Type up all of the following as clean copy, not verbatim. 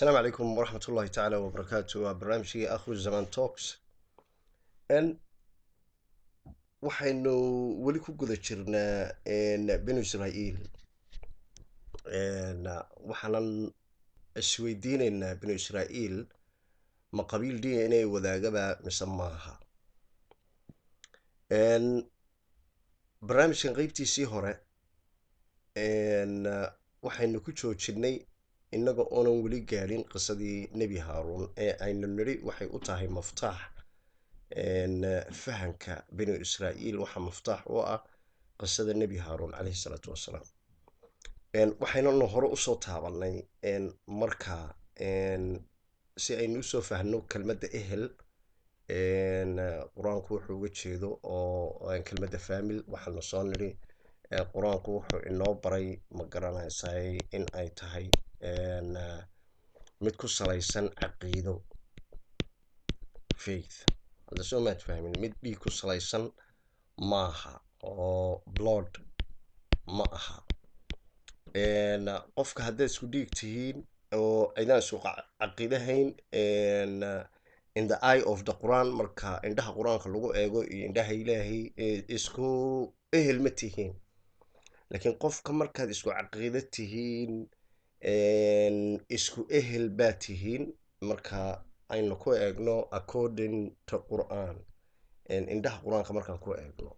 السلام عليكم ورحمة الله تعالى وبركاته. برنامجي أخو الزمان توكس إن waxaynu weli ku guda jirnaa binu Israa'iil waxaanan isweydiinaynaa binu Israa'iil ma qabiil DNA wadaagaba mise maaha. barnaamijkan qaybtiisii hore waxaynu ku joojinay innaga oonan weli gaadhin qisadii nebi haaruun ee aynu nidhi waxay u tahay maftaax fahanka binu Israa'iil waxa maftaax u ah qisada nebi haaruun calayhi salaatu wasalaam. waxaynanu hore usoo taabanay markaa si aynu usoo fahno kelmadda ehel qur-aanku wuxuu uga jeedo oo kelmadda faamil waxaanu soo nidhi qur-aanku wuxuu inoo baray ma garanaysay in ay tahay mid ku salaysan caqiido faith. hadda soo maad fahmin mid dhiig ku salaysan maaha oo blood ma aha. qofka haddaad isku dhiig tihiin oo aydaan isku caqiidahayn in the eye of the Quran, marka indhaha qur-aanka lagu eego iyo indhaha ilaahay isku ehel ma tihiin. laakiin qofka markaad isku caqiida tihiin isku ehel baa tihiin marka aynu ku eegno according to Quran, indhaha qur-aanka markaan ku eegno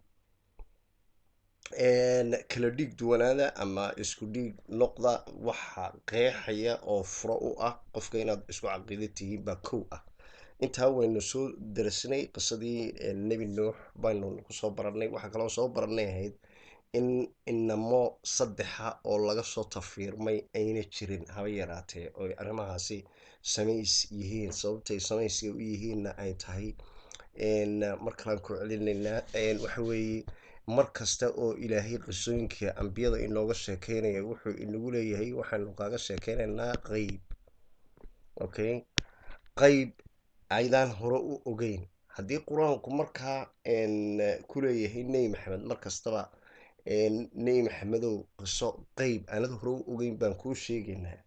kala dhiig duwanaada ama isku dhiig noqda waxa qeexaya oo furo u ah qofka inaad isku caqiida tihiin baa kow ah. intaa waynu soo darasnay qisadii nebi nuux baynu kusoo baranay. waxaa kaloo soo baranay ahayd in inamo saddexa oo laga soo tafiirmay ayna jirin haba yaraatee oo arrimahaasi samays yihiin. sababtay samayska u yihiinna ay tahay markalaan ku celinaynaa waxa weeye mar kasta oo ilaahay qisooyinka ambiyada inooga sheekeynaya wuxuu inagu leeyahay waxaanu kaaga sheekeynaynaa qeyb. okay, qeyb aydaan hore u ogeyn. haddii qur-aanku markaa ku leeyahay nebi maxamed mar kastaba nebi maxamedow qiso qeyb aanad hore u ogeyn baan kuu sheegaynaa,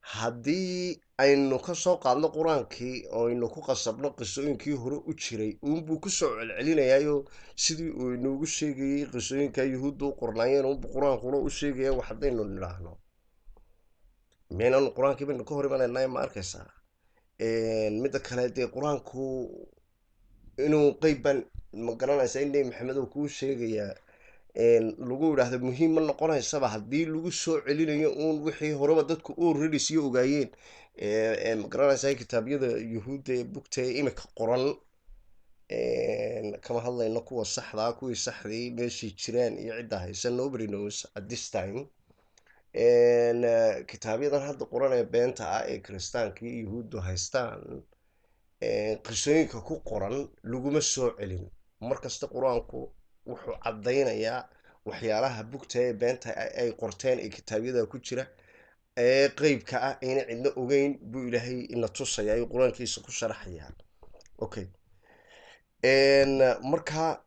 haddii aynu ka soo qaadno qur-aankii oo aynu ku qasabno qisooyinkii hore u jiray uunbuu ku soo celcelinayaayo sidii uu inoogu sheegayey qisooyinka yuhuudda u qornaayeen uunbuu qur-aankuna u sheegaya wax haddaynu nidhaahno meenan qur-aankii baynu ka hor imanaynaa ma arkaysaa. midda kale dee qur-aanku inuu qeyb baan ma garanaysaa in nebi maxamedow kuu sheegayaa lagu yidhaahdo muhiim ma noqonaysaba haddii lagu soo celinayo uun wixii horeba dadku already sii ogaayeen. ma garanaysaa kitaabyada yuhuudda ee bugta ee imika qoran kama hadlayno kuwa saxdaa, kuwii saxdii meeshii jiraan iyo cidda haysa nobody knows at this time. kitaabyadan hadda qoran ee beenta ah ee kiristaanka iyo yuhuuddu haystaan qisooyinka ku qoran laguma soo celin. markasta qur-aanku wuxuu caddaynayaa waxyaalaha bugta ee beenta ay qorteen ee kitaabyada ku jira ee qeybka ah ayna cidna ogeyn buu ilaahay ina tusaya ayuu qur-aankiisa ku sharaxayaa. okay, marka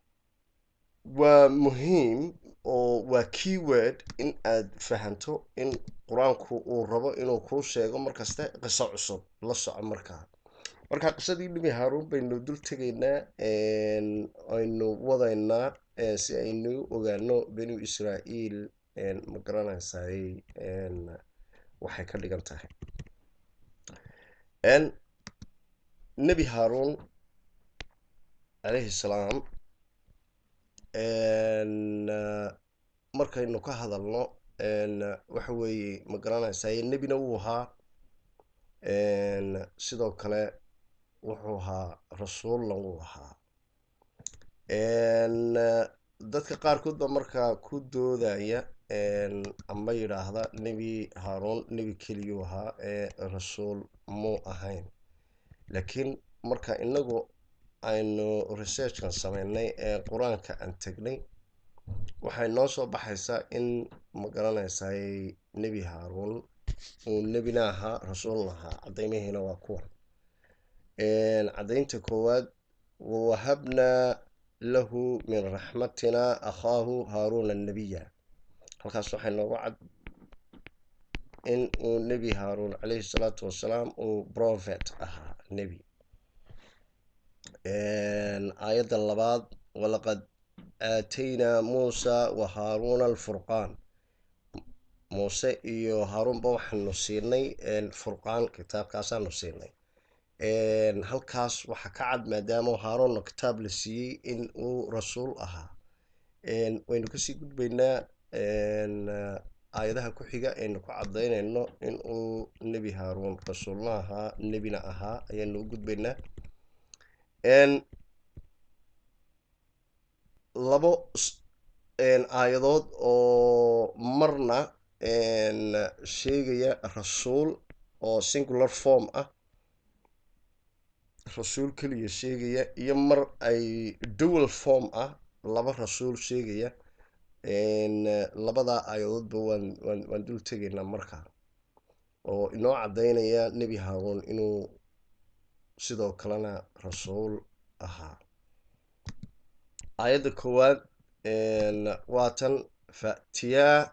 waa muhiim oo waa keyword in aad fahanto in qur-aanku uu rabo inuu kuu sheego markasta qiso cusub la soco. marka qisadii nebi haaruun baynu dul tegaynaa aynu wadaynaa si aynu ogaano binu Israa'iil ma garanaysay waxay ka dhigan tahay. nebi haaruun calayhi salaam markaynu ka hadalno waxa weeye ma garanaysay nebina wuu ahaa sidoo kale wuxuu ahaa rasuulna wuu ahaa. dadka qaarkood ba markaa ku doodaya ama yidhaahda nebi haaruun nebi keliyuu ahaa ee rasuul muu ahayn. laakiin marka inagu aynu researchkan sameynay ee qur-aanka aan tegnay waxay noo soo baxaysaa in ma garanaysay nebi haaruun uu nebina ahaa rasuulna ahaa. caddaymahiina waa kuwan. caddaynta koowaad wahabnaa lahu min raxmatina akhaahu haaruuna nabiya. halkaas waxay noogu cad in uu nebi haaruun calayhi salaatu wasalaam uu prophet ahaa nebi. aayadda labaad walaqad aataynaa muusa wa haaruuna alfurqaan, muuse iyo haaruunba waxaanu siinay furqaan, kitaabkaasaanu siinay. halkaas waxaa ka cad maadaama haaruunna kitaab la siiyey in uu rasuul ahaa. waynu kasii gudbaynaa aayadaha ku xiga aynu ku cadaynayno in uu nebi haaruun rasuulna ahaa nebina ahaa ayaanu u gudbaynaa. labo aayadood oo marna sheegaya rasuul oo singular form ah, rasuul keliya sheegaya, iyo mar ay dual form ah, laba rasuul sheegaya. labada aayadoodba waan dul tegaynaa markaa, oo inoo cadaynaya nebi haaruun inuu sidoo kalena rasuul ahaa. aayadda koowaad waa tan: fa'tiyaa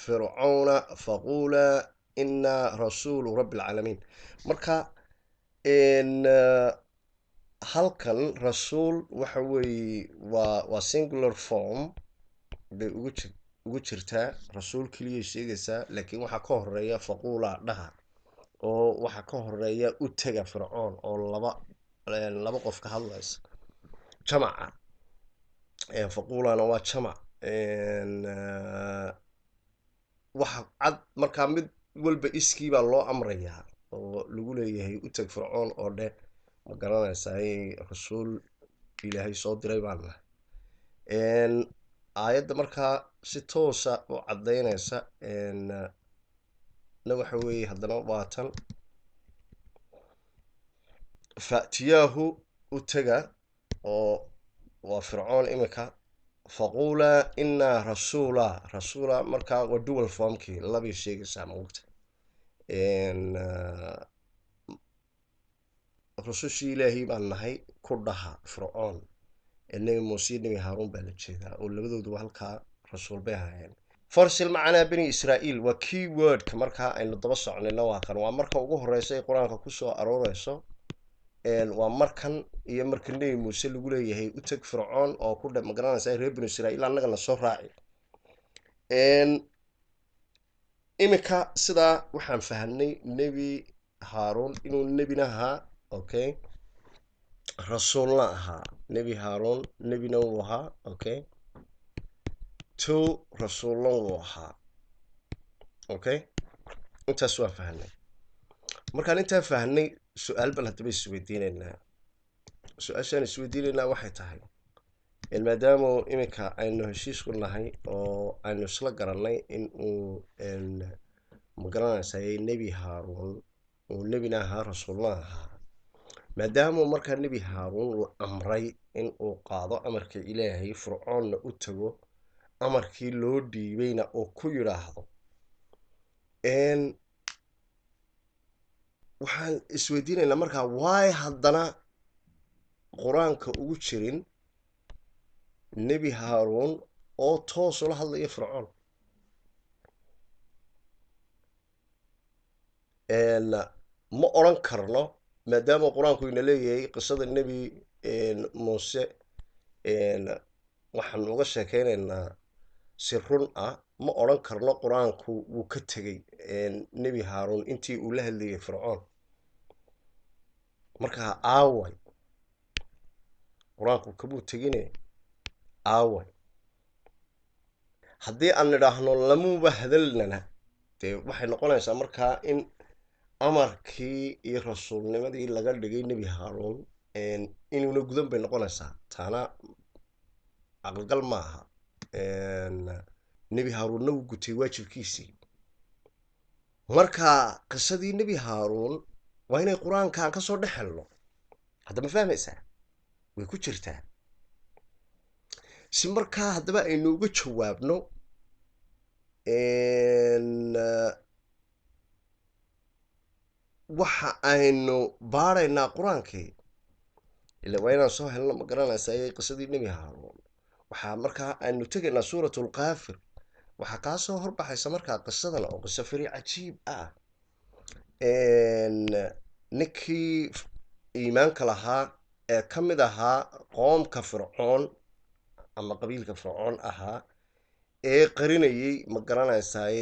fircawna faquulaa inaa rasuulu rabbi alcaalamiin. marka halkan rasuul waxa weeye waa singular form bay ugu jirtaa, rasuul keliyay sheegaysaa, laakiin waxaa ka horeeya faquulaa dhaha, oo waxaa ka horeeya u tega fircoon oo laba qof ka hadlaysa jamaca. faquulana waa jamac. waxa cad markaa mid walba iskii baa loo amrayaa oo lagu leeyahay u teg fircoon oo dheh, ma garanaysaa rasuul ilaahay soo diray baan nahay. aayadda markaa si toosa u cadaynaysa na waxa weeye haddana waa tan: fa'tiyaahu u tega, oo waa fircoon imika, faquulaa inaa rasuula markaa waa dual formkii, labay sheegaysaa moogta. rusushii ilaahay baan nahay ku dhaha fircoon. nebi muuse iyo nebi haaruun baa la jeedaa, oo labadooduba halkaa rasuul bay ahaayeen. farsil macanaa bani israa'iil waa key wordka markaa aynu daba soconayna. waa kan, waa marka ugu horeysa ay qur-aanka kusoo arooreyso. waa markan iyo marka nebi muuse lagu leeyahay u teg fircoon oo ku dhe, ma garanaysaa reer bani israa'iil annagana soo raaci. iminka sidaa waxaan fahanay nebi haaruun inuu nebina ahaa, okay, rasuulna ahaa. nebi haaruun nebina wuu ahaa, okay, rasuulna wuu ahaa, okay. intaas waan fahanay. markaan intaa fahanay, su-aal bal haddaba isweydiinaynaa. su-aashaan isweydiinaynaa waxay tahay, maadaama iminka aynu heshiisku nahay oo aynu isla garanay in uu ma garanaysaa nebi haaruun uu nebina ahaa rasuulna ahaa, maadaama markaa nebi haaruun uu amray in uu qaado amarka ilaahay, fircoonna u tago, amarkii loo dhiibayna uu ku yidhaahdo, waxaan isweydiinaynaa markaa waay haddana qur-aanka ugu jirin nebi haaruun oo toos ula hadlaya fircoon. ma odhan karno maadaama qur-aanku ina leeyahay qisada nebi muuse waxaan uga sheekeynaynaa si run ah, ma odhan karno qur-aanku wuu ka tegey nebi haaruun intii uu la hadlayay fircoon. markaa aaway qur-aanku kamuu tegine aaway? haddii aan nidhaahno lamuuba hadalnana, dee waxay noqonaysaa markaa in amarkii iyo rasuulnimadii laga dhigay nebi haaruun inuuna gudan bay noqonaysaa. taana caqligal ma aha. nebi haaruunna wuu gutay waajibkiisii. marka qisadii nebi haaruun waa inay qur-aankaan ka soo dhex helno. hadda ma fahmaysaa? way ku jirtaa. si markaa haddaba aynu uga jawaabno waxa aynu baaraynaa qur-aankii, ila waa inaan soo helno, ma garanaysaa qisadii nebi haaruun. waxaa markaa aynu tegaynaa suuratulkaafir waxaa kaa soo horbaxaysa markaa qisadan oo qiso fari cajiib ah. ninkii iimaanka lahaa ee ka mid ahaa qoomka fircoon ama qabiilka fircoon ahaa ee qarinayay ma garanaysaay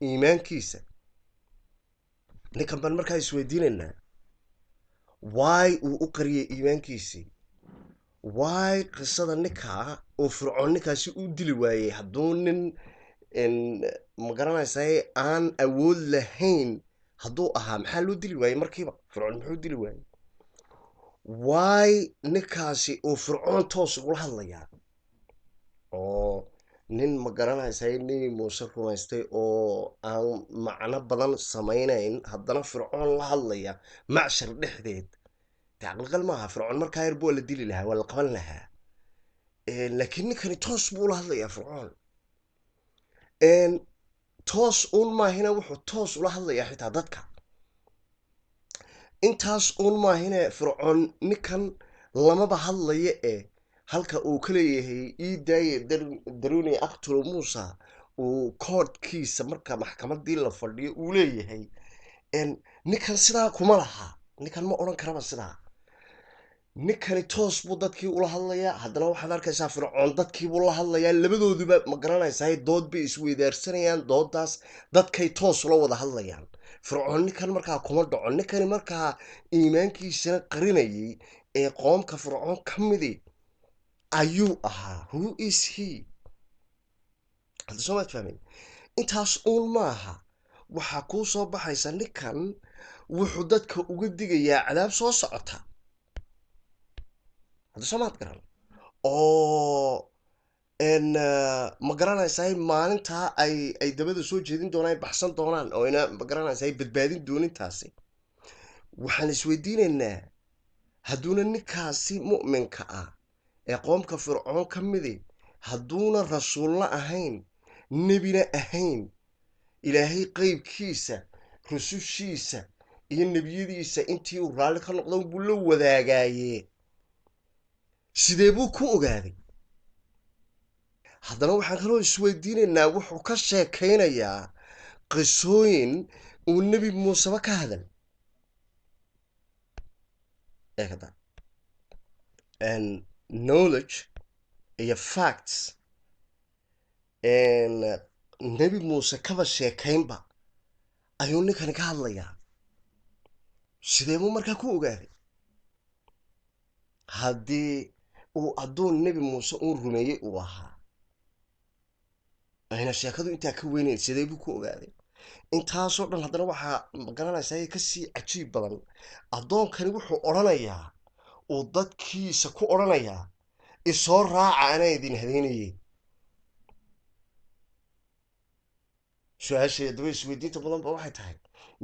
iimaankiisa. ninkan baan markaa isweydiinaynaa waay uu u qariyay iimaankiisii, waay qisada ninkaa oo fircoon ninkaasi u dili waayey hadduu nin ma garanaysaay aan awood lahayn hadduu ahaa, maxaa loo dili waayey markiiba? fircoon muxuu dili waayey? waay ninkaasi uu fircoon toos ugula hadlayaa oo nin ma garanaysaay nebi muuse rumaystay oo aan macno badan samaynayn haddana fircoon la hadlaya macshar dhexdeed? dee caqligal maaha. fircoon markaa yar buu la dili lahaa, waa la qaban lahaa. laakiin ninkani toos buu ula hadlayaa fircoon. toos uun maahina wuxuu toos ula hadlayaa xitaa dadka. intaas uun maahine fircoon ninkan lamaba hadlaya halka uu ka leeyahay ii daaye daruni aqtulu muusa, uu koodhkiisa marka maxkamadii la fadhiyo uu leeyahay ninkan sidaa kuma laha. ninkan ma odhan karaba sidaa. ninkani toos buu dadkii ula hadlayaa, haddana waxaad arkaysaa fircoon dadkiibuu la hadlayaa, labadooduba ma garanaysaa dood bay isweydaarsanayaan. doodaas dadkay toos ula wada hadlayaan. fircoon ninkan markaa kuma dhaco. ninkani markaa iimaankiisana qarinayay ee qoomka fircoon ka midi ayuu ahaa. who is he? hadda soo maad fahmin. intaas uun maaha, waxaa kuu soo baxaysa ninkan wuxuu dadka uga digayaa cadaab soo socota. hadda soo maad garan oo ma garanaysaa maalintaa ay dabada soo jeedin doonaan, ay baxsan doonaan oo ina ma garanaysaa badbaadin doonintaasi. waxaan isweydiinaynaa hadduuna ninkaasi mu'minka ah ee qoomka fircoon ka midi hadduuna rasuulna ahayn, nebina ahayn, ilaahay qeybkiisa rusushiisa iyo nebiyadiisa intii uu raalli ka noqdo buu la wadaagaaye, sidee buu ku ogaaday? haddana waxaan kaloo isweydiinaynaa wuxuu ka sheekaynayaa qisooyin uu nebi muuseba ka hadal. eekada knowledge iyo facts nebi muuse kaba sheekaynba ayuu ninkani ka hadlayaa. sidee buu markaa ku ogaaday? haddii uu addoon nebi muuse uun rumeeyey uu ahaa, ayna sheekadu intaa ka weynayn, sidee buu ku ogaaday? intaasoo dhan haddana waxaa ma garanaysaa kasii cajiib badan. addoonkani wuxuu odhanayaa, uu dadkiisa ku odhanayaa, isoo raaca anaa idin habeynayey. su-aashay haddaba isweydiinta badan ba waxay tahay,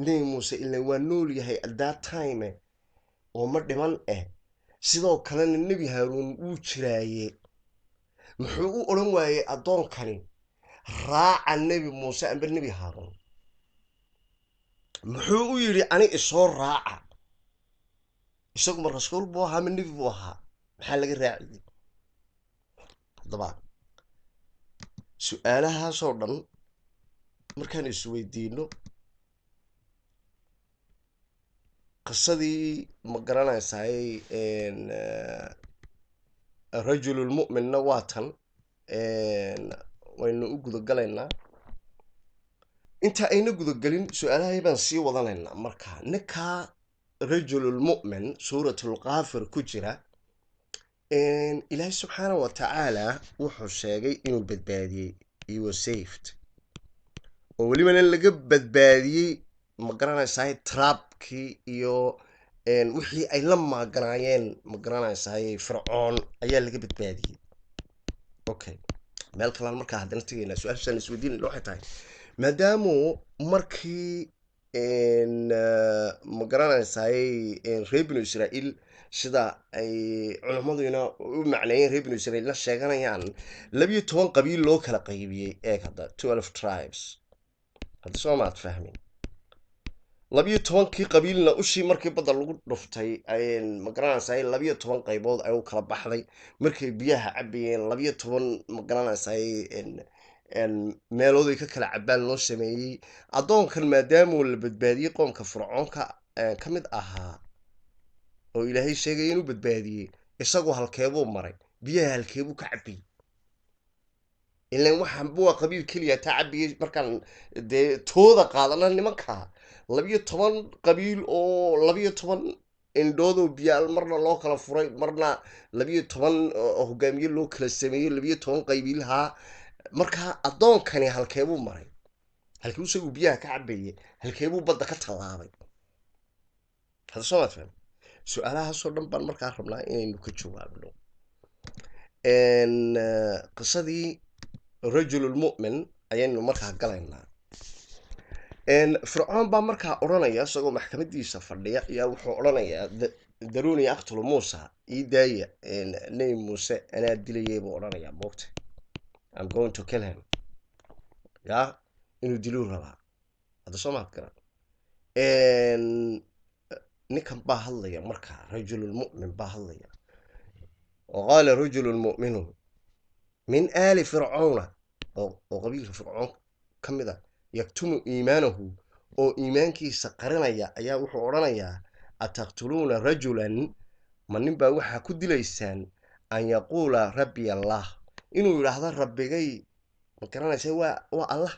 nebi muuse ila waa nool yahay at that time oo ma dhiman sidoo kalena nebi haaruun wuu jiraaye, muxuu u odhan waayey addoonkani raaca nebi muuse amba nebi haaruun? muxuu u yidhi ani isoo raaca? isaguma rasuul buu ahaa ma nebi buu ahaa? maxaa laga raaciyey? haddaba su-aalahaasoo dhan markaan isweydiino, qisadii ma garanaysaay rajululmu'minna waa tan. waynu u gudagalaynaa. inta ayna gudagelin su-aalahay baan sii wadanaynaa. marka ninkaa rajululmu'min suuratulkaafir ku jira, ilaahay subxaana wa tacaala wuxuu sheegay inuu badbaadiyey, he was saved, oo welibana laga badbaadiyey ma garanaysaay trabkii iyo wixii ay la maaganaayeen ma garanaysaay fircoon ayaa laga badbaadiyey. okay, meel kalaan markaa haddana tegaynaa. su-aashaan isweydiinayna waxay tahay, maadaamuu markii ma garanaysaay reer binu israa'iil sida ay culammaduna u macneeyeen reer binu israiil la sheeganayaan 12 qabiil loo kala qaybiyey. hadda 12 tribes. hadda soo maad fahmin. labiyo tobankii qabiilna ushii markii badda lagu dhuftay ma garanaysaa 12 qaybood ay u kala baxday markay biyaha cabayeen 12 ma garanaysaa meelood ay ka kala cabaan loo sameeyey addoonkan maadaama la badbaadiyey qoomka fircoonka ka mid ahaa oo ilaahay sheegay inuu badbaadiyey isagoo halkeebuu maray biyaha halkeebuu ka cabayey ilaan waxaan waa qabiil keliya taa cabiyey markaan dee tooda qaadana nimanka 12 qabiil oo 12 indhood oo biyaal marna loo kala furay marna 12 hogaamiye loo kala sameeyey 12 qabiilha markaa addoonkani halkeebuu maray halkeebuu isagu biyaha ka cabayey halkeebuu badda ka tallaabay hada soo maadfan su-aalahaasoo dhan baan markaa rabnaa inaynu ka jawaabno qisadii rajululmu'min ayaynu markaa galaynaa fircoon baa markaa odhanaya isagoo maxkamadiisa fadhiya ayaa wuxuu odhanayaa daruuni aqtulu muusa ii daaya nebi muuse anaa dilayay buu odhanayaa moogta I'm going to kill him ya inuu diluu rabaa hadda soo maad garan ninkan baa hadlaya markaa rajululmu'min baa hadlaya وقال رجل مؤمن من آل فرعون أو قبيل فرعون كم ذا يكتم إيمانه أو إيمانك سقرنا يا وحورنا يا أتقتلون رجلا من نبى وحى كد ليسان أن يقول ربي الله إنه يلاحظ ربي جاي مكرنا سوى والله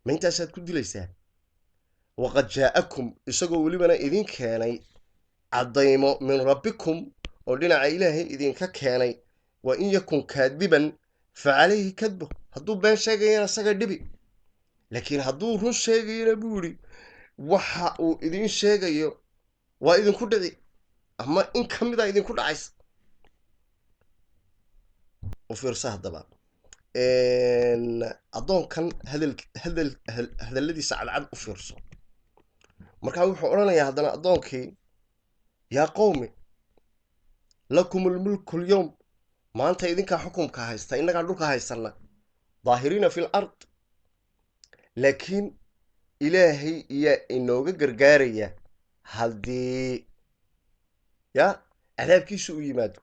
ما أنت أسد كد ليسان وقد جاءكم يسقوا لمن إذن كان عضيم من ربكم ودنا إلهي إذن ككاني وإن يكن كاذبا فعليه كذبه هدو بان شاقينا ساقا دبي لكن هدو رون شاقينا بوري وحا إذن شاقينا وإذن كدعي أما إن كمدا إذن كدعيس وفيرساه دبا إن أظن كان هذا الذي سعد عن أفيرسه مركا وحورنا يا هذا أظنكي يا قومي لكم الملك اليوم ما أنت إذن كحكم كهيستا إنك عندك هيسنا ظاهرين في الأرض لكن إلهي يا إنه جرجارية هل دي يا عذاب كيسو يمادو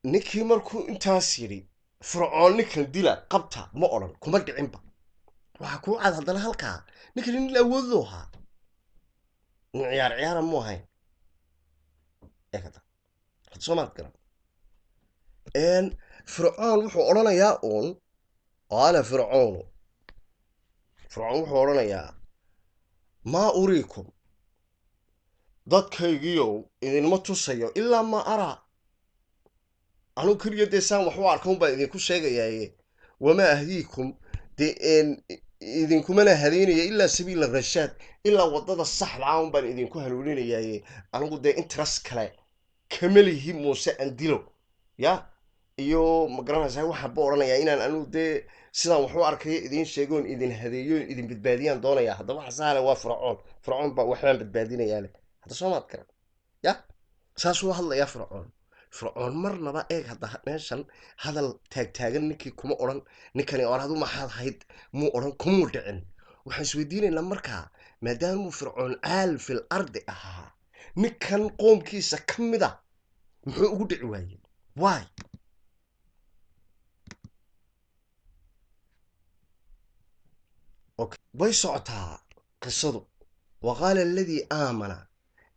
نكي مركو انتاسيري فرعون نكن ديلا قبطة مؤرن كمرد عنبا وحكو عاد هدنا هالكا نكن نلوذوها عيار مو هاي هكذا صومات كلام إن فرعون وحو أرانا يا أون قال فرعون وحو أرانا يا ما أريكم ضد كيجيو إذن ما تصيو إلا ما أرى أنا كريه ديسان وحو أركم إذن كل شيء يا وما أهديكم دي إن إذن كمنا هديني إلا سبيل الرشاد إلا وضد الصح العام بان إذن كهلولين يا أنا قلت ده إنترس كلا كمله موسى أنديلو يا iyo ma garanaysaa waxa booranaya inaan anu de sidaan wax u arkay idin sheegoon idin hadeeyo idin badbaadiyaan doonaya hadda waxa saala waa fircoon ba waxaan badbaadinaya leh hadda Soomaad karan ya saas uu hadlaya fircoon marnaba eeg hadda meeshan hadal taagan ninkii kuma oran ninkani oradu maxaad hayd muu oran kuma dhicin waxaan isweydiinaynaa markaa maadaama fircoon aal fil ardi ahaa ninkan qoomkiisa kamida muxuu ugu dhici waayay why ويسعتها قصده وقال الذي آمن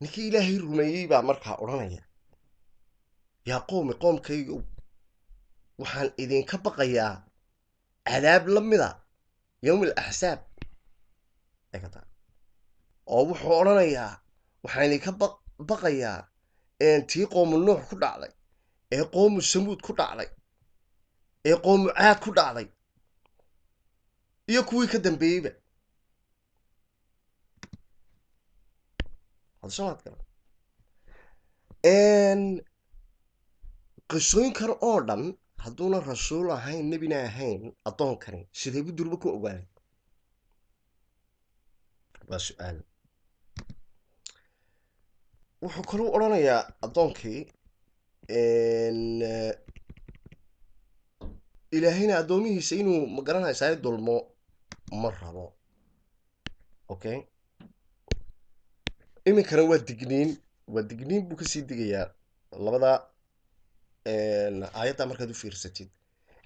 نكي إلهي رميي با مركا أورانيا يا قوم كيو وحان إذن كبقيا عذاب لمدا يوم الأحساب أكتا أو وحو أورانيا وحان كبقيا إن تي قوم النوح كد علي إيه قوم السمود كد علي إيه قوم عاد كد علي iyo kuwii ka dambeeyayba hada soomaad kale qisooyin kale oo dhan hadduuna rasuul ahayn nebina ahayn addoonkani sidee bu durba ku ogaaday waa su-aal wuxuu kaluu odhanayaa addoonkii ilaahayna addoomihiisa inuu ma garanaysaa dulmo ma rabo okay iminkana waa digniin buu kasii digayaa labada aayadda markaad u fiirsatid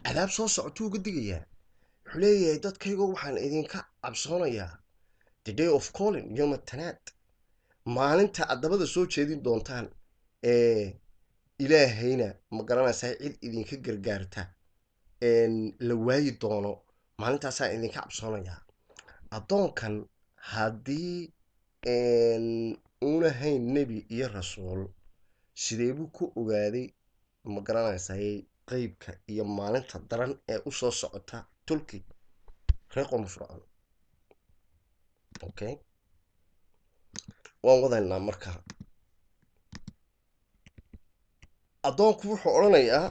cadaab soo socotuu uga digayaa wuxuu leeyahay dadkaygo waxaan idinka cabsoonayaa the day of calling yowma tanaad maalinta aad dabada soo jeedin doontaan ee ilaahayna ma garanaysaa cid idinka gargaarta la waayi doono maalintaasaan idinka cabsoonayaa addoonkan haddii uunahayn nebi iyo rasuul sidee buu ku ogaaday ma garanaysay qeybka iyo maalinta daran ee usoo socota tulki reer qowmi fircoon okay waan wadaynaa marka addoonku wuxuu odhanayaa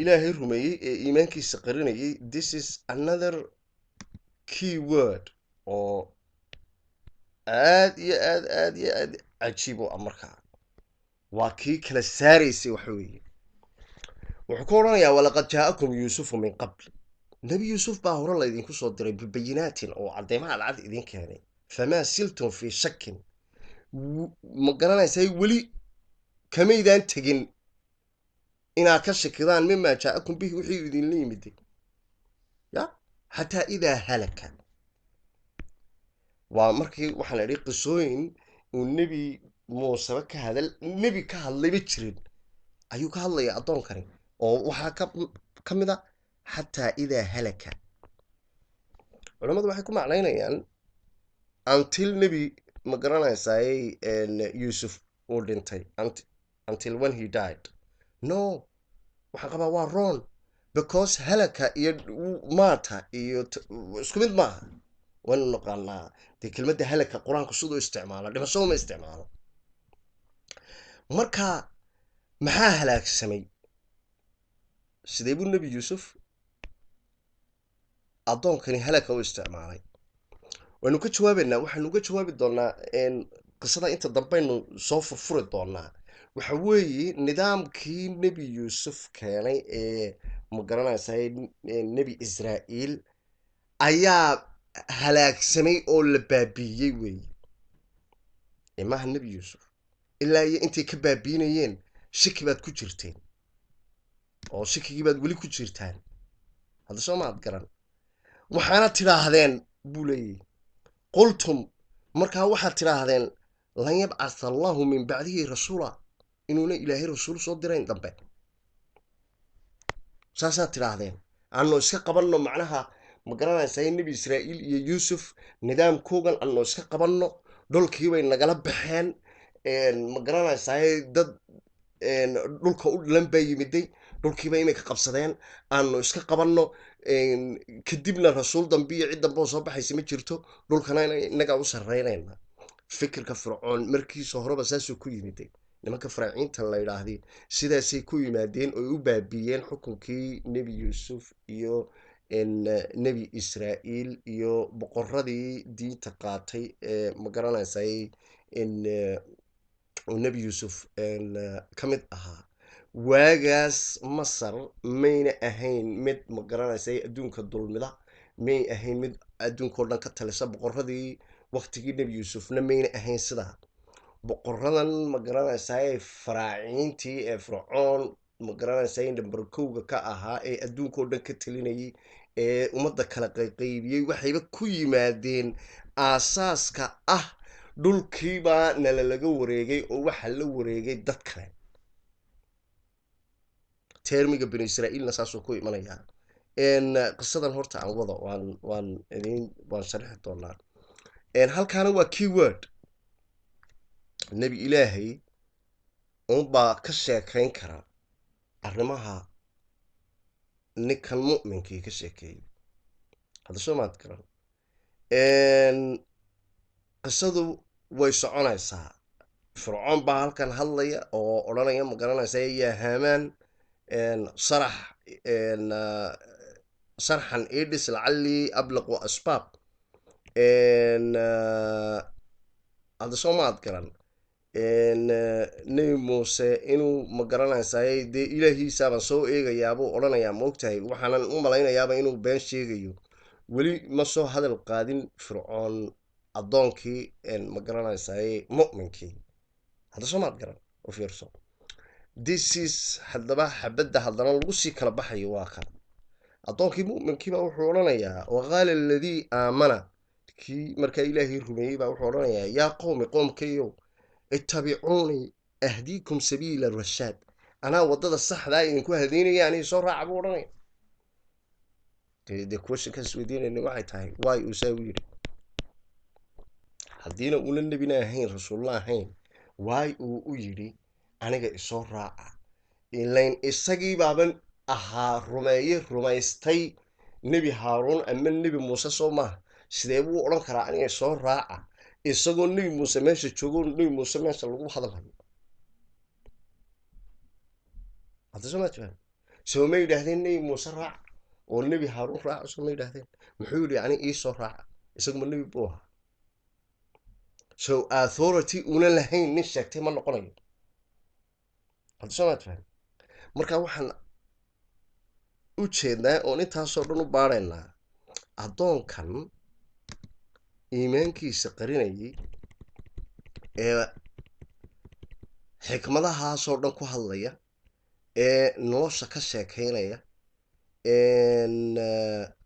ilaahay rumeeyey ee iimaankiisa qarinayay this is another key word oo aad iyo aad cajiib u ah markaa waa kii kala saaraysay waxa weeye wuxuu ku odhanayaa walaqad jaa-akum yuusufu min qabl nebi yuusuf baa hore laydinku soo diray bibayinaatin oo cadeymaha alcad idin keenay famaa siltum fii shakin ma garanaysay weli kamaydaan tegin inaad ka shakidaan mimaa jaa-akum bihi wixii idinla yimiday ya xataa idaa halaka waa markii waxaan idhi qisooyin uu nebi muuseba nebi ka hadlayba jirin ayuu ka hadlayaa addoonkani oo waxaa ka mid a xataa idaa halaka culammadu waxay ku macnaynayaan until nebi ma garanaysay yuusuf uu dhintay until when he died no waxaan qabaa waa wrong because halaka iyo maata iyo isku mid maaha waynu naqaanaa dee kelmadda halaka qur-aanku siduu isticmaalo dhimasho uma isticmaalo marka maxaa halaagsamay sidee buu nebi yuusuf addoonkani halaka u isticmaalay waynu ka jawaabaynaa waxaynu uga jawaabi doonaa qisada inta dambaynu soo furfuri doonaa waxa weeye nidaamkii nebi yuusuf keenay ee ma garanaysay nebi israa'iil ayaa halaagsamay oo la baabiiyey weeye imaha nebi yuusuf ilaa iyo intay ka baabiinayeen shaki baad ku jirteen oo shakigii baad weli ku jirtaan hadda soo maad garan waxaana tidhaahdeen buu leeyahy qultum markaa waxaad tidhaahdeen lan yabcatha allahu min bacdihi rasuula inuuna ilaahay rasuul soo dirayn dambe saasaad tidhaahdeen aanu iska qabanno macnaha ma garanaysaa nebi israa'iil iyo yuusuf nidaamkoogan aanu iska qabanno dhulkiibay nagala baxeen ma garanaysaa dad dhulka u dhilan baa yimiday dhulkiiba inay ka qabsadeen aanu iska qabanno kadibna rasuul dambe iyo cid dambe oo soo baxaysa ma jirto dhulkana innagaa u sarreynayna fikirka fircoon markiisa horeba saasuu ku yimiday nimanka faraaciinta la yidhaahday sidaasay ku yimaadeen oy u baabiiyeen xukunkii nebi yuusuf iyo nebi israa'iil iyo boqoradii diinta qaatay ee ma garanaysay uu nebi yuusuf ka mid ahaa waagaas masar mayna ahayn mid ma garanaysay adduunka dulmida may ahayn mid adduunkao dhan ka talisa boqoradii waktigii nebi yuusufna mayna ahayn sidaa boqoradan ma garanaysaay faraaciintii ee fircoon ma garanaysaay nambarkowga ka ahaa ee adduunkao dhan ka talinayay ee ummadda kala qayqaybiyey waxayba ku yimaadeen aasaaska ah dhulkiibaa nala laga wareegay oo waxaa la wareegay dad kale termiga bani israa'iilna saasuu ku imanayaa qisadan horta aan wado waan sharixi doonaa halkaana waa key word nebi ilaahay unbaa ka sheekayn kara arrimaha ninkan mu'minkii ka sheekeeyey hadda soo maad garan qisadu way soconaysaa fircoon baa halkan hadlaya oo odhanaya ma garanaysa yaa haamaan sarxan idhis lacallii ablaqu asbaab hadda soo maad garan nebi muuse inuu ma garanaysaay dee ilaahiisaabaan soo eegayaabuu odhanayaa ma ogtahay waxaanan u malaynayaaba inuu been sheegayo weli ma soo hadal qaadin fircoon addoonkii ma garanaysaay mu'minkii hadda soo maad garan u fiirso this is haddaba xabadda haddana lagu sii kala baxayo waa kan addoonkii mu'minkiiba wuxuu odhanayaa waqaala aladii aamana kii markaa ilaahay rumeeyey baa wuxuu odhanayaa yaa qowmi qoomkayow ittabicuunii ahdiikum sabiila rashaad anaa waddada saxdaa idinku hadaynaya anii soo raaca buu odhanaya dee questionkaas weydiinayna waxay tahay waay uu saa u yidhi haddiina uuna nebina ahayn rasuulla ahayn waay uu u yidhi aniga isoo raaca ilayn isagii baaban ahaa rumaystay nebi haaruun ama nebi muuse soo maaha sidee buu odhan karaa aniga soo raaca isagoo nebi muuse meesha joogo nebi muuse meesha lagu hadalhayo hadda soo maad soo ma yidhaahdeen nebi muuse raaca oo nebi haaruun raaca soo ma yidhaahdeen muxuu yidhi ani iisoo raaca isaguma nebi buu ahaa so authority una lahayn nin sheegtay ma noqonayo hadda soo maad fahmi marka waxaan u jeednaa oon intaasoo dhan u baaraynaa addoonkan iimaankiisa qarinayay ee xikmadahaasoo dhan ku hadlaya ee nolosha ka sheekaynaya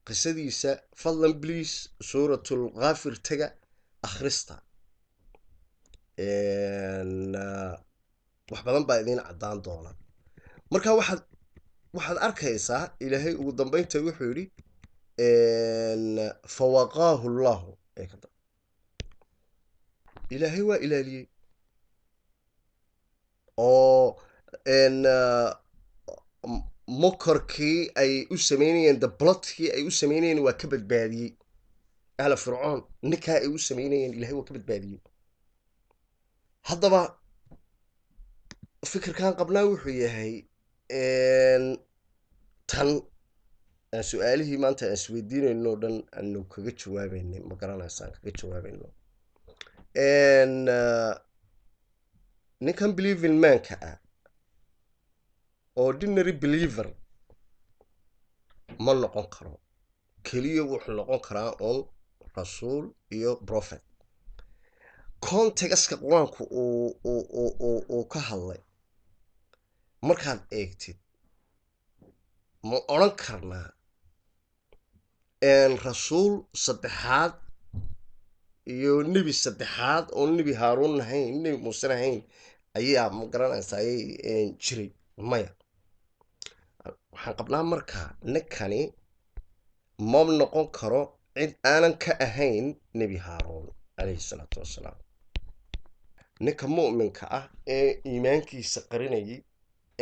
qisadiisa fadlan bliis suuratul kaafir taga akhrista wax badan baa idiin caddaan doona marka waxaad arkaysaa ilaahay ugu dambaynta wuxuu yidhi fawaqaahu llahu ilaahay waa ilaaliyey oo mokorkii ay u samaynayeen dablotkii ay u samaynayeen waa ka badbaadiyey ahla fircoon ninkaa ay u samaynayeen ilahay waa ka badbaadiyey haddaba fikirkan qabnaa wuxuu yahay tan aan su-aalihii maanta aan isweydiinayno o dhan aanu kaga jawaabaynay ma garanaysaan kaga jawaabayno ninkan believing manka ah ordinary believer ma noqon karo keliya wuxuu noqon karaa un rasuul iyo prophet contextka qur-aanku uu ka hadlay markaad eegtid ma odhan karnaa rasuul saddexaad iyo nebi saddexaad oo nebi haaruun ahayn nebi muusen ahayn ayaa ma garanaysaa jiray maya waxaan qabnaa markaa ninkani ma noqon karo cid aanan ka ahayn nebi haaruun calayhi salaatu wassalaam ninka mu'minka ah ee iimaankiisa qarinayay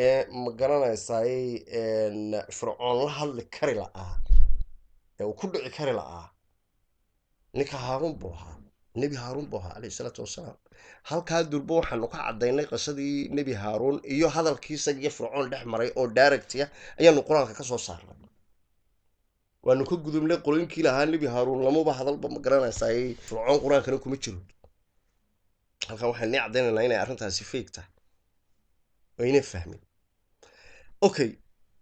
ee ma garanaysaay fircoon la hadli kari la'aa ee uu ku dhici kari la'aa ninka haaruun buu ahaa nebi haaruun buu ahaa calayhi salaatu wassalaam halkaa durbo waxaanu ka caddaynay qisadii nebi haaruun iyo hadalkiisa iyo fircoon dhex maray oo daaragtiya ayaanu qur-aanka ka soo saarnay waanu ka gudubnay qoloyinkii lahaa nebi haaruun lamuba hadalba ma garanaysaay fircoon qur-aankana kuma jiro halkan waxaan nii caddaynaynaa inay arrintaasi fake tahay ayna fahmin okay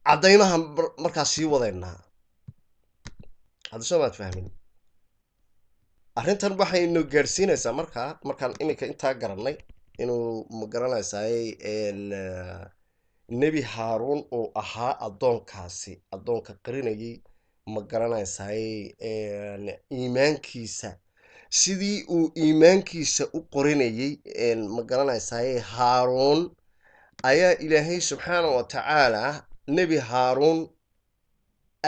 caddaymaha markaas sii wadaynaa hadda soo maad fahmin arrintan waxaynu gaadhsiinaysaa markaan iminka intaa garannay inuu ma garanaysaay nebi haaruun uu ahaa addoonkaasi addoonka qarinayay ma garanaysaay iimaankiisa sidii uu iimaankiisa u qorinayay ma garanaysaay haaruun ayaa ilaahay subxaana wa tacaala nebi haaruun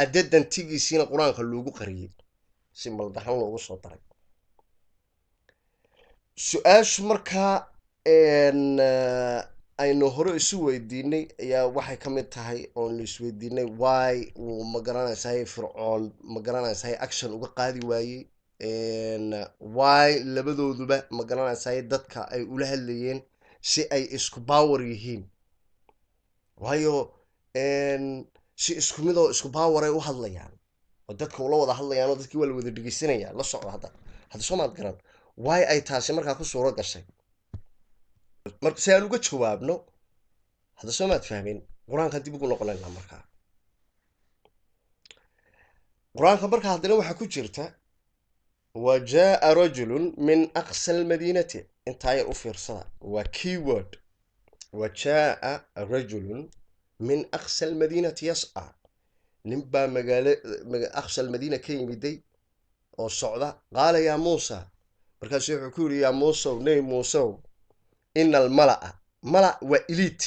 addadantigiisiina qur-aanka loogu qariyey si maldahan loogu soo daray su-aashu markaa aynu hore isu weydiinay ayaa waxay ka mid tahay oonu isweydiinay why uu ma garanaysaay fircoon ma garanaysaay action uga qaadi waayey why labadooduba ma garanaysaay dadka ay ula hadlayeen si ay isku baawar yihiin waayo si isku mid oo isku baawar ay u hadlayaan oo dadka ula wada hadlayaan oo dadkii waa la wada dhegeysanayaan la socdo hadda soo maad garan why ay taasi markaa ku suuro gashay marka si aan uga jawaabno hadda soo maad fahmin qur-aanka dib ugu noqonaynaa markaa qur-aanka markaa haddana waxaa ku jirta وجاء رجل من أقصى المدينة. انت هاي أوفير صدا وكيورد. وجاء رجل من أقصى المدينة يسعى. نبا أقصى المدينة كي مدي أو الصعدة. قال يا موسى، مركز يقول يا موسى وني موسى، إن الملأ ملأ وإليت.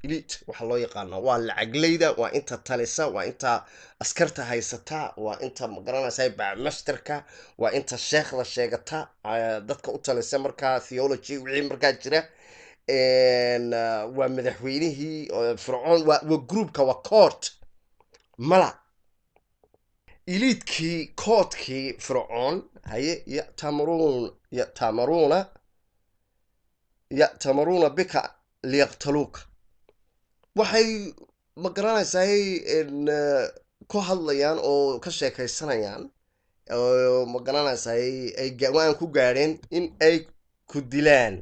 إليت waxaa loo yaqaanaa waa lacaglayda, waa inta talisa, waa inta askarta haysata, waa inta magaranaysa bacmasterka, waa inta sheekhda sheegata, dadka u talisa markaa theology wixii markaa jira. waa madaxweynihii fircoon, waa groupka, waa court mala iliidkii koodkii fircoon. haye ya'tamaruuna bika liyaqtaluuka. waxay magaranaysaay ku hadlayaan oo ka sheekaysanayaan oo magaranaysaay ay go-aan ku gaadheen in ay ku dilaan.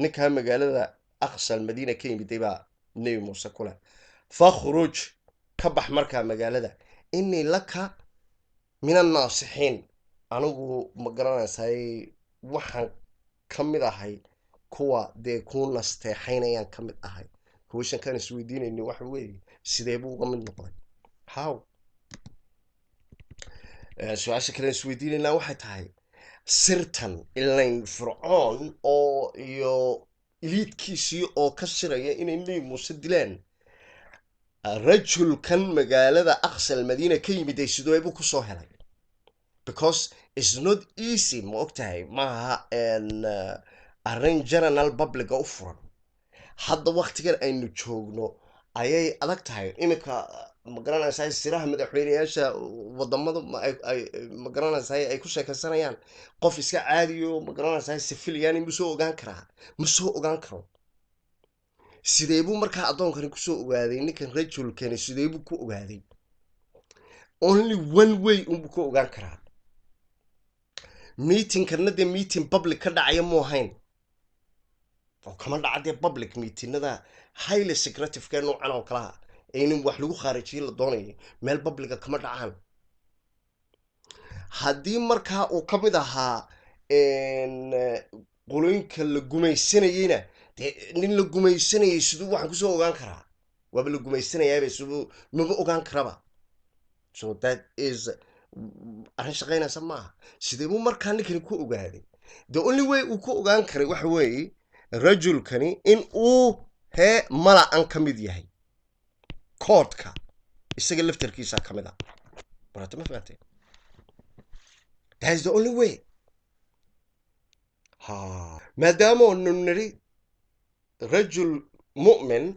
ninkaa magaalada aqsal madiina ka yimiday baa nebi muuse ku leh fakhruj, ka bax markaa magaalada, inii laka min annaasixiin, anigu magaranaysaay waxaan ka mid ahay kuwa dee kuu nasteexaynayaan ka mid ahay. hawshan kaan isweydiinayni waxa weeye sidee buu uga mid noqday how. su-aasha kale isweydiinaynaa waxay tahay sirtan ilayn fircoon oo iyo iliidkiisii oo ka shiraya inay nebi muuse dilaan, rajulkan magaalada aqsal madiina ka yimid ay sidee buu kusoo helay? because it's not easy, ma ogtahay maaha arrin general publica u furan. hadda waktigan aynu joogno ayay adag tahay. iminka magaranaysaa siraha madaxweyneyaasha wadamada magaranaysaa ay ku sheekaysanayaan, qof iska caadiyo magaranaysaa civilian ma soo ogaan karaa? ma soo ogaan karo. sidee buu markaa addoonkani kusoo ogaaday? ninkan rajulkani sidee buu ku ogaaday? only one way unbuu ku ogaan karaa. meetingkana dee meeting public ka dhacaya mu ahayn, oo kama dhaca dee public meetinada highly secretiveka noocan oo kalaha aynin wax lagu khaarijiye la doonayo meel publica kama dhacaan. haddii markaa uu ka mid ahaa qolooyinka la gumaysanayeyna, dee nin la gumaysanayay siduu waxaan kusoo ogaan karaa? waaba la gumaysanayaaba siduu maba ogaan karaba. so that is arrin shaqaynaysa maaha. sidee buu markaa ninkani ku ogaaday? the only way uu ku ogaan karay waxa weeye rajulkani in uu mala-an ka mid yahay koodka, isaga laftarkiisa ka mid a. barata ma fahamtay? that is the only way. maadaama anu niri rajul mu'min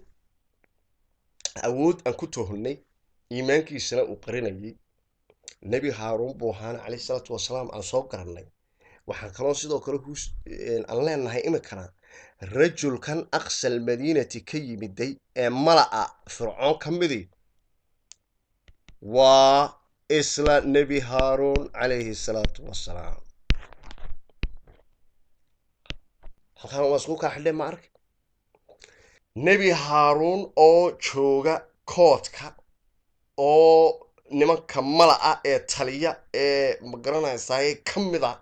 awood aan ku tohonnay, iimaankiisana uu qarinayay, nebi haaruun buu ahaana calayhi salaatu wasalaam aan soo garannay. waxaan kaloo sidoo kale aan leenahay iminkana rajulkan aqsal madiinati ka yimiday ee mala-a fircoon ka midi waa isla nebi haaruun calayhi salaatu wasalaam. halkaan waa isku kaa xidheen ma ark nebi haaruun oo jooga koodka oo nimanka mala-a ee taliya ee magaranaysaay ka mid a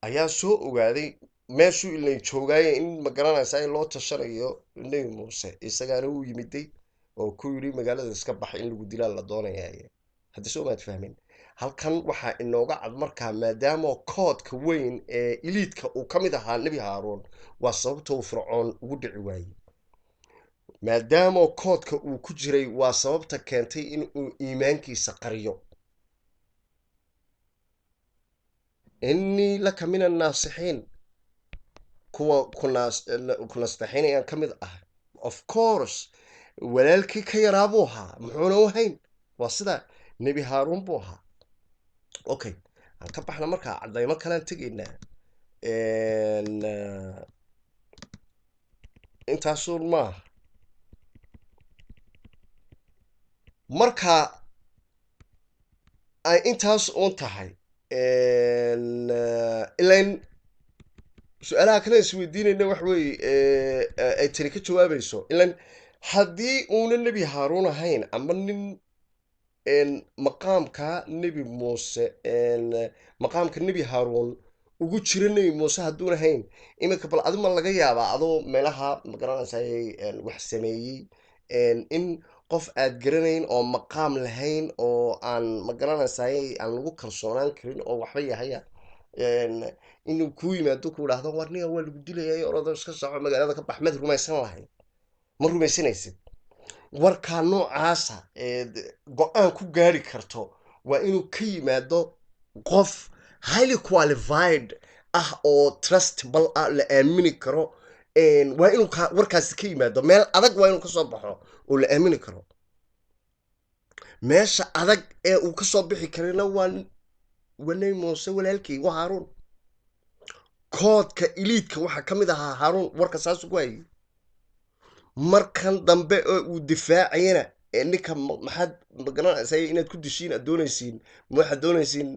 ayaa soo ogaaday meeshuu ilayn joogaaye in magaranaysaa loo tashanayo nebi muuse. isagaana uu yimiday oo ku yidhi magaalada iska baxa, in lagu dilaa la doonayaaye. haddii soo maad fahmin. halkan waxaa inooga cad markaa maadaama koodka weyn ee iliidka uu ka mid ahaa nebi haaruun, waa sababta uu fircoon ugu dhici waayey. maadaama koodka uu ku jiray waa sababta keentay in uu iimaankiisa qariyo. innii laka min annaasixiin, kuwa ku nasteexaynayaan ka mid ah. of course walaalkii ka yaraa buu ahaa, muxuuna u hayn? waa sida nebi haaruun buu ahaa. okay, aan ka baxna markaa caddaymo kalean tegaynaa. intaasuun maaha. marka ay intaas uun tahay ilain su-aalaha kale isweydiinayna wax weeye ay tani ka jawaabayso. ilan haddii uuna nebi haaruun ahayn ama nin maqaamka nebi muuse maqaamka nebi haaruun ugu jira nebi muuse hadduun ahayn iminka bal adima laga yaabaa adoo meelaha magaranaysaay wax sameeyey in qof aad garanayn oo maqaam lahayn oo aan magaranaysaay aan lagu kalsoonaan karin oo waxba yahaya inuu kuu yimaado ku idhaahdo warniga waa lagu dilayay orado iska soco magaalada ka bax maad rumaysan lahayn ma rumaysanaysid warkaa noocaasa go-aan ku gaari karto waa inuu ka yimaado qof highly qualified ah oo trustable ah la aamini karo waa inuu warkaasi ka yimaado meel adag waa inuu kasoo baxo oo la aamini karo meesha adag ee uu kasoo bixi karina waa nebi muuse walaalkii waa haaruun koodka iliidka waxaa ka mid ahaa haaruun warka saasu ku hayay markan dambe oo uu difaacayana ninka maxaad magaranaysaa inaad ku dishiin aad doonaysiin waxaad doonaysiin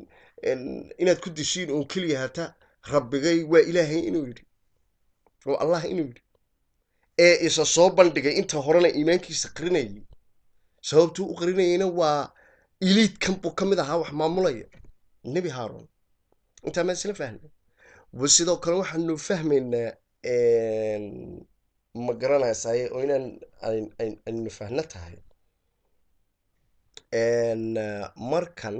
inaad ku dishiin uun keliya hata rabbigay waa ilaahay inuu yidhi oo allah inuu yidhi ee isa soo bandhigay inta horena iimaankiisa qarinayay sababtuu u qarinayayna waa iliidkan buu ka mid ahaa wax maamulaya nebi haaruun intaa maan isla fahnay sidoo kale waxaanu fahmaynaa ma garanaysaay oo inaan aynu fahno tahay markan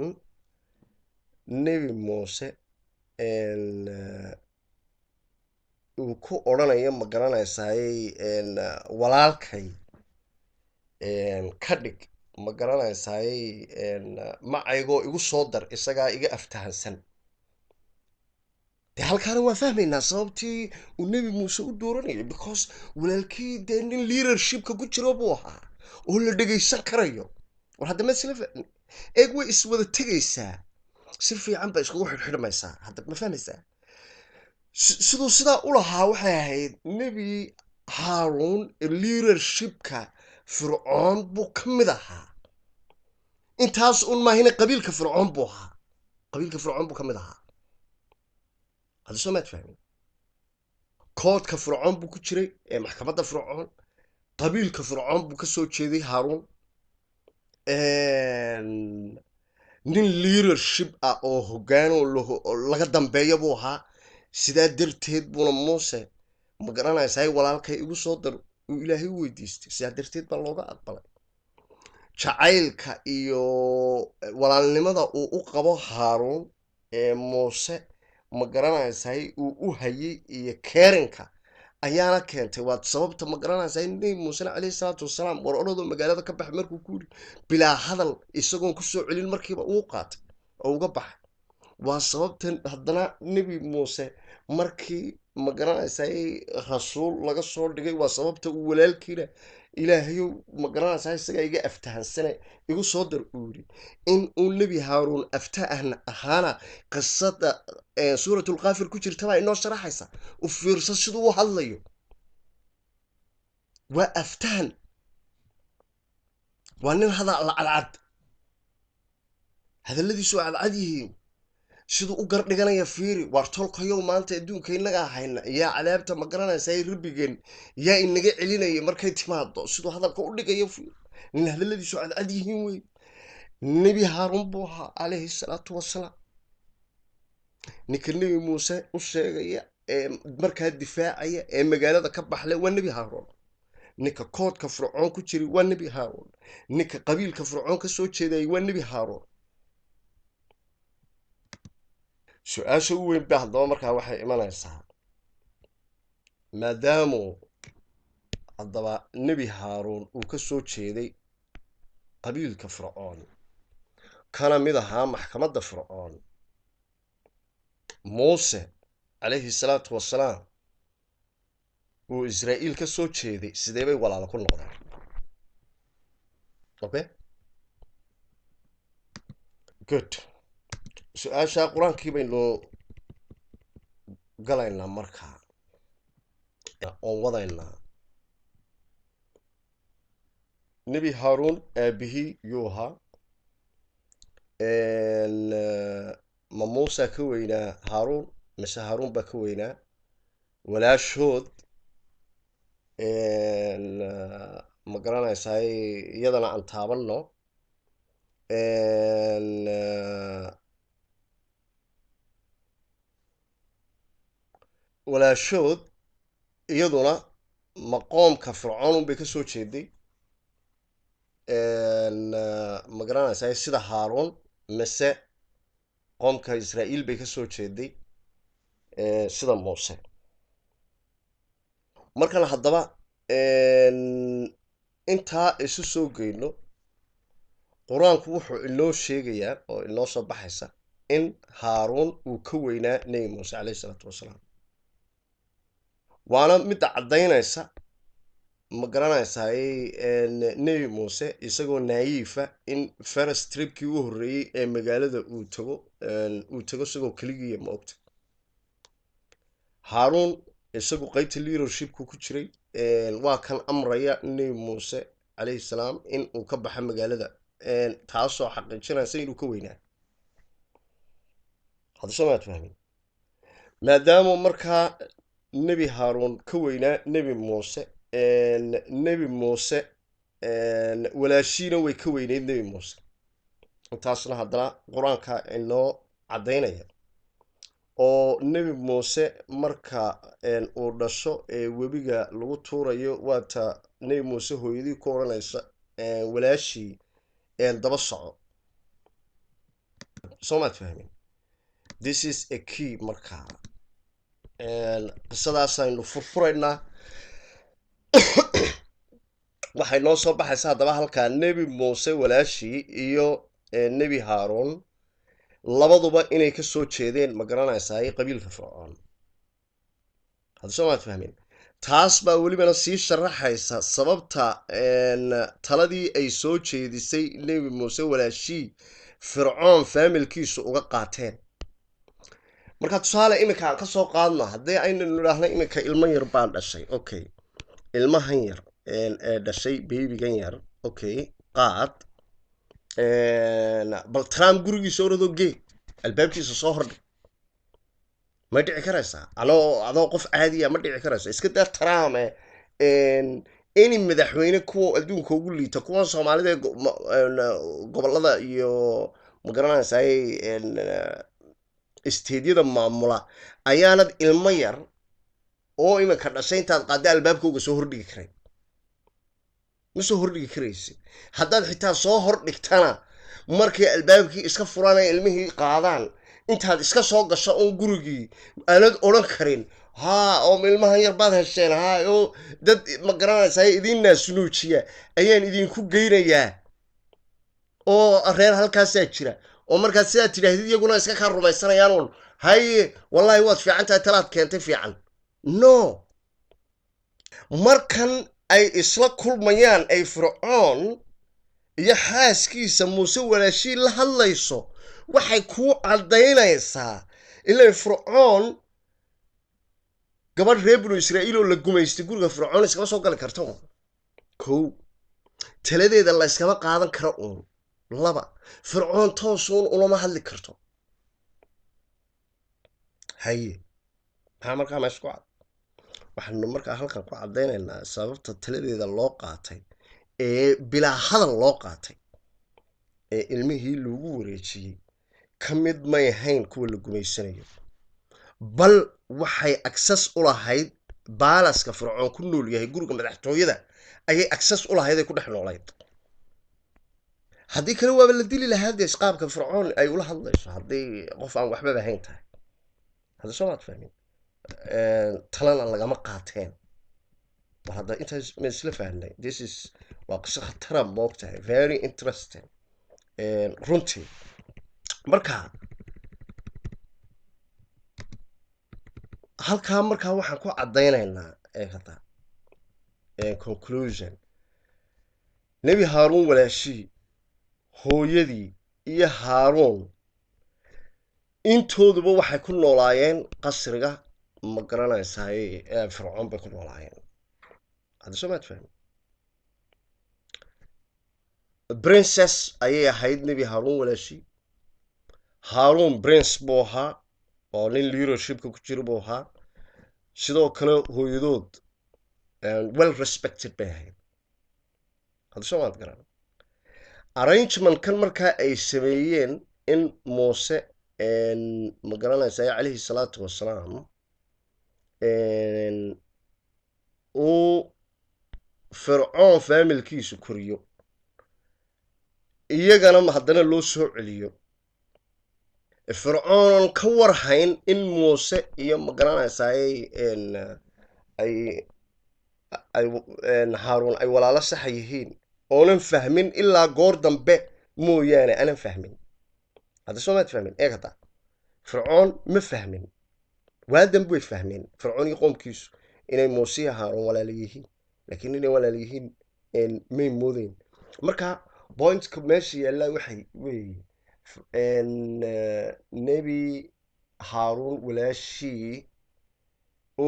nebi muuse uu ku odhanayo ma garanaysaay walaalkay ka dhig ma garanaysaay macaygoo igu soo dar isagaa iga aftahansan dee halkaana waa fahmaynaa sababtii uu nebi muuse u dooranayay because walaalkii dee nin leadershipka ku jiro buu ahaa oo la dhegaysan karayo war haddama isla eeg way iswada tegaysaa si fiican ba iskugu xidhxidhmaysaa hadda ma fahmaysaa siduu sidaa u lahaa waxay ahayd nebi haaruun leadershipka fircoon buu ka mid ahaa intaas un maahina qabiilka fircoon buu ahaa qabiilka fircoon buu ka mid ahaa هذا شو ما تفهمين كود كفرعون بو كجري محكمة فرعون قبيل كفرعون بو كسو جيدي هارون نين leadership oo hoggaan oo laga dambeeyo buu ahaa sidaa darteed buuna muuse ma garanaysaa walaalkay igu soo dar uu ilaahay u weydiistay sidaa darteed baa looga aqbalay jacaylka iyo walaalnimada uu u qabo haaruun muuse ma garanaysaay uu u hayay iyo keerinka ayaana keentay waad sababta ma garanaysaay nebi muuse calayhi salaatu wasalaam war odhadoo magaalada ka baxay markuu ku yidhi bilaa hadal isagoon ku soo celin markiiba uu qaatay oo uga baxay waa sababtan haddana nebi muuse markii ma garanaysaay rasuul laga soo dhigay waa sababta uu walaalkiina ilaahayow ma garanaysaa isagaa iga aftahansane igu soo dar uu yidhi in uu nebi haaruun aftahana ahaana qisada suuratulkaafir ku jirta baa inoo sharaxaysa u fiirsa siduu u hadlayo waa aftahan waa nin hadal cadcad hadalladiisu cadcad yihiin siduu u gardhiganaya fiiri waar tolkayow maanta adduunka innagaa hayna yaa cadaabta ma garanaysaa rabbigeen yaa inaga celinaya markay timaado siduu hadalka u dhigayo fiiri nin hadalladiisu cadcad yihiin wey nebi haaruun buu ahaa calayhi salaatu wasalaam ninka nebi muuse u sheegaya ee markaa difaacaya ee magaalada ka baxle waa nebi haaruun ninka koodka fircoon ku jiray waa nebi haaruun ninka qabiilka fircoon ka soo jeedayay waa nebi haaruun su-aasha u weyn ba haddaba markaa waxay imanaysaa maadaamuu haddaba nebi haaruun uu ka soo jeeday qabiilka fircoon kana mid ahaa maxkamadda fircoon muuse calayhi salaatu wasalaam uu israa'iil ka soo jeeday sidee bay walaalo ku noqdeen okay good su-aasha qur-aankii baynu galaynaa markaa oon wadaynaa nebi haaruun aabihii yuu ahaa ma muusa ka weynaa haaruun mise haaruun baa ka weynaa walaashood ma garanaysaa iyadana aan taabanno een, walaashood iyaduna maqoomka fircoon unbay ka soo jeeday, ma garanaysaa sida haaruun, mise qoomka israa'iil bay ka soo jeeday sida muuse. markan haddaba intaa isu soo geyno, qur-aanku wuxuu inoo sheegayaa oo inoo soo baxaysa in haaruun uu ka weynaa nebi muuse caleyhi isalaatu wasalaam. waana midda caddaynaysa, ma garanaysaay nebi muuse isagoo naayiifa in first tripkii u horreeyey ee magaalada uu tago isagoo keligiiya ma ogta. haaruun isagu qeybta leadershipku ku jiray, waa kan amraya nebi muuse calayhi salaam in uu ka baxo magaalada, taasoo xaqiijinaysa inuu ka weynaa. hadda soo maad fahmin. maadaama markaa nebi haaruun ka weynaa nebi muuse, nebi muuse walaashiina way ka weyneyd nebi muuse. intaasna haddana qur-aanka inoo caddaynaya. oo nebi muuse marka uu dhasho ee webiga lagu tuurayo, waata nebi muuse hooyadii ku odhanaysa walaashii daba soco. soo maad fahmin. this is a key. markaa qisadaasaynu furfuraynaa. waxay noo soo baxaysa haddaba halkaa nebi muuse walaashii iyo nebi haaruun labaduba inay ka soo jeedeen, ma garanaysaay qabiilka fircoon. hadda soo maad fahmin. taas baa welibana sii sharaxaysa sababta taladii ay soo jeedisay nebi muuse walaashii fircoon faamilkiisu uga qaateen. marka tusaale iminka aan ka soo qaadno, haddii aynanu idhaahna iminka ilmo yar baan dhashay, okay, ilmahan yar ee dhashay bebigan yar, okay, qaad bal trump gurigiisa oradoo gee albaabkiisa soo hordhig. may dhici karaysaa? adoo qof caadiya ma dhici karaysa. iska daa trump any madaxweyne kuwa adduunka ugu liita, kuwan soomaalida gobolada iyo ma garanaysaay isteedyada maamula ayaanad ilmo yar oo iminka dhashay intaad qaada albaabkooga soo hordhigi karayn. ma soo hordhigi karaysid. haddaad xitaa soo hordhigtana markay albaabkii iska furanay ilmihii qaadaan, intaad iska soo gasho oon gurigii aanad odhan karin haa oo ilmahan yar baad hesheen, haa oo dad ma garanaysaa idiin naasunuujiya ayaan idinku geynayaa oo reer halkaasaa jira, oo markaad sidaad tidhaahdid iyaguna iska kaa rumaysanayaan uun haye wallaahi waad fiican tahay, talaad keentay fiican. no. markan ay isla kulmayaan ay fircoon iyo xaaskiisa muuse walaashii la hadlayso, waxay kuu caddaynaysaa ilaa fircoon gabadh reer binu israa'iil oo la gumaystay guriga fircoon iskama soo gali karta uun. kow, taladeeda la yskama qaadan karo uun. laba, fircoon toosuun ulama hadli karto. haye maxaa markaa meesha ku cad? waxaanu markaa halkan ku caddaynaynaa sababta taladeeda loo qaatay ee bilaa hadal loo qaatay ee ilmihii loogu wareejiyey ka mid may ahayn kuwa la gumaysanayo, bal waxay agsas u lahayd baalaska fircoon ku nool yahay, guriga madaxtooyada ayay agsas u lahayd ay ku dhex noolayd. haddii kale waaba la dili lahaa dee isqaabka fircoon ay ula hadlayso, haddii qof aan waxbaba hayn tahay. hadda soo maad fahmin. talana lagama qaateen. bal hadda intaas ma isla fahnay. this is waa qiso khatara moogtahay, very interesting runtii. marka halkaa markaa waxaan ku caddaynaynaa hada conclusion. nebi haaruun walaashii, hooyadii iyo haaruun intooduba waxay ku noolaayeen qasriga, ma garanaysaay fircoon bay ku noolaayeen. hadda soo maad fahmi. princess ayay ahayd nebi haaruun walaashii. haaruun prince buu ahaa oo nin leadershipka ku jira buu ahaa. sidoo kale hooyadood well respected bay ahayd. hadda soo maad garan. arrangement kan markaa ay sameeyeen in muuse ma garanaysaa calayhi salaatu wasalaam uu fircoon faamilkiisu koriyo iyagana haddana loo soo celiyo fircoonan ka warhayn in muuse iyo ma garanaysaa ay haaruun ay walaalo saxa yihiin oonan fahmin ilaa goor dambe mooyaane aanan fahmin hadda soo maad fahmin eeg hadda fircoon ma fahmin waadan way fahmeen fircoon iyo qoomkiisu inay muuse iyo haaruun walaalo yihiin laakiin inay walaalo yihiin may moodayn marka pointka meesha yaallaa waxay weeye nebi haaruun walaashii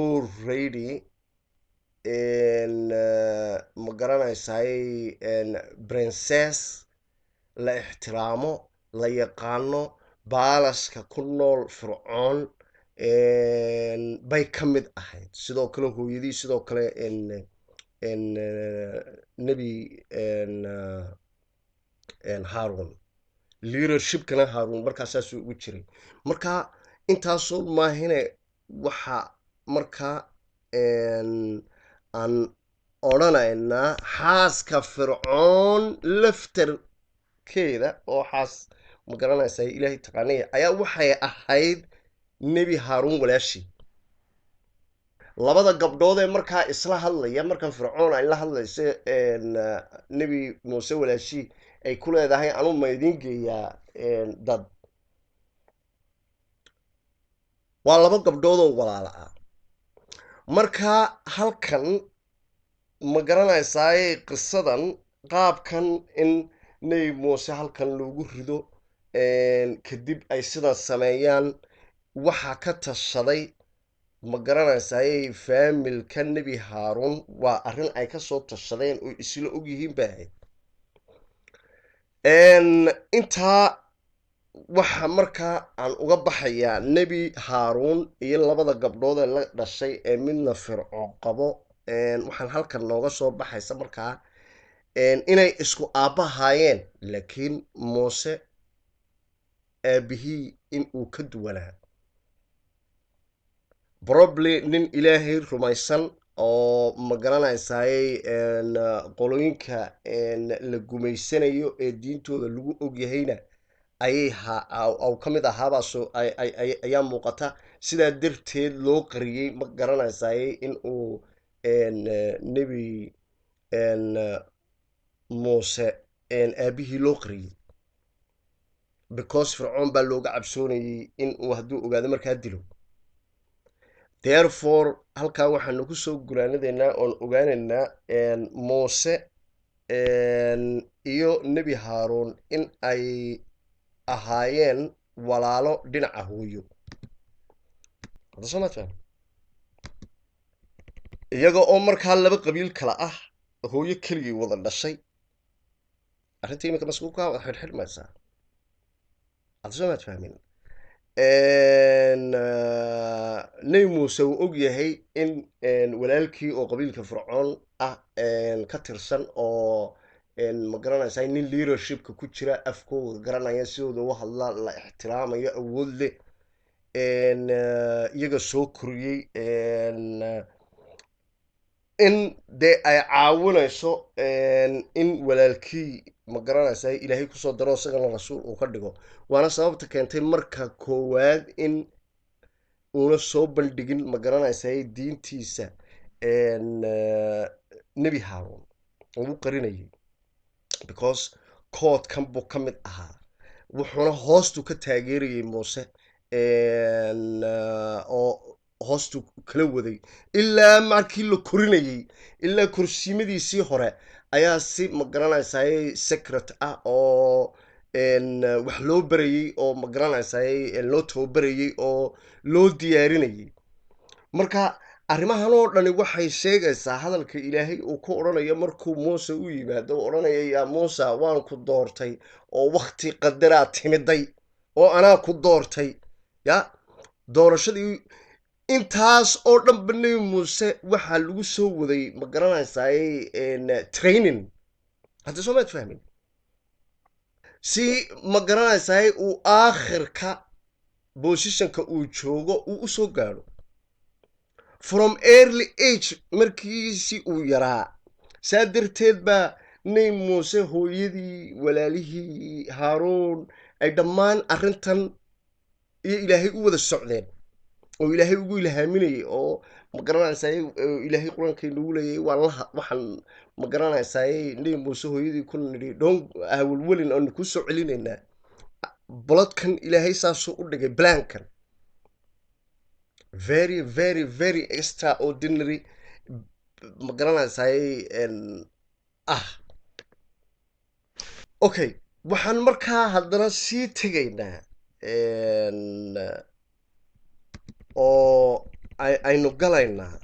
already ma garanaysaay princess la ixtiraamo la yaqaano baalaska ku nool fircoon bay ka mid ahayd sidoo kale hooyadii sidoo kale nebi haaruun leadershipkana haaruun markaasaasuu ugu jiray marka intaasoo maahine waxa markaa aan odhanaynaa xaaska fircoon laftarkeeda oo xaas ma garanaysaa ilaahay taqaanaya ayaa waxay ahayd nebi haaruun walaashi labada gabdhood ee markaa isla hadlaya markan fircoon ay la hadlayso nebi muuse walaashi ay ku leedahay anuu ma idiin geeyaa dad waa laba gabdhoodoo walaala ah marka halkan ma garanaysaay qisadan qaabkan in nebi muuse halkan loogu rido kadib ay sidan sameeyaan waxaa ka tashaday ma garanaysaay faamilka nebi haaruun waa arrin ay ka soo tashadeen oo isla ogyihiin bay ahayd intaa waxa markaa aan uga baxayaa nebi haaruun iyo labada gabdhood ee la dhashay ee midna fircoon qabo waxaan halkan nooga soo baxaysa markaa inay isku aabbahaayeen laakiin muuse aabihii in uu ka duwanaa probably nin ilaahay rumaysan oo ma garanaysaay qolooyinka la gumaysanayo ee diintooda lagu ogyahayna ayay ka mid ahaabaasoo ayaa muuqata sidaa darteed loo qariyey ma garanaysaay in uu nebi muuse aabihii loo qariyey because fircoon baa looga cabsoonayey in uu hadduu ogaado markaa dilo therefore halkaa waxaanu ku soo guraanadeynaa oon ogaanaynaa muuse iyo nebi haaruun in ay ahaayeen walaalo dhinaca hooyo iyaga oo markaa laba qabiil kala ah hooyo keligii wada dhashay arrinta iminka maskuulka wada xidhxidhmaysaa adsomaad fahmin nebi muuse uu og yahay in walaalkii oo qabiilka fircoon ah ka tirsan oo ma garanaysaa nin leadershipka ku jira afkooda garanaya sidooda u hadla la ixtiraamayo awood leh iyaga soo koriyey in dee ay caawinayso in walaalkii ma garanaysaa ilaahay kusoo daro isagana rasuul uu ka dhigo waana sababta keentay marka koowaad in uuna soo bandhigin ma garanaysaa diintiisa nebi haaruun uu qarinayay because koodkan buu ka mid ahaa wuxuuna hoostu ka taageerayay muuse oo hoostu kala waday ilaa markii la korinayay ilaa korsiimadiisii hore ayaa si ma garanaysaay secret ah oo wax loo barayey oo ma garanaysaay loo tababarayey oo loo diyaarinayay marka arrimahan oo dhani waxay sheegaysaa hadalka ilaahay uu ku odhanayo markuu muuse u yimaado u odhanaya yaa muuse waan ku doortay oo wakhti qadaraa timiday oo anaa ku doortay ya doorashadii intaas oo dhanba nebi muuse waxaa lagu soo waday ma garanaysaay training hadda soo maad fahmin si ma garanaysaay uu aakhirka positionka uu joogo uu u soo gaadho from early age markiisi uu yaraa saa darteed baa nebi muuse hooyadii walaalihii haaruun ay dhammaan arrintan iyo ilaahay u wada socdeen oo ilaahay ugu ilhaaminayay oo ma garanaysaay ilaahay qur-aankay nagu leeyay waxaan ma garanaysaay nebi muuse hooyadii ku nidhi dhoon hawalwelin oonu ku soo celinaynaa bolodkan ilaahay saasuu u dhigay blankan very very very extraordinary ma garanaysaay okay waxaan markaa haddana sii tegaynaa oo aynu galaynaa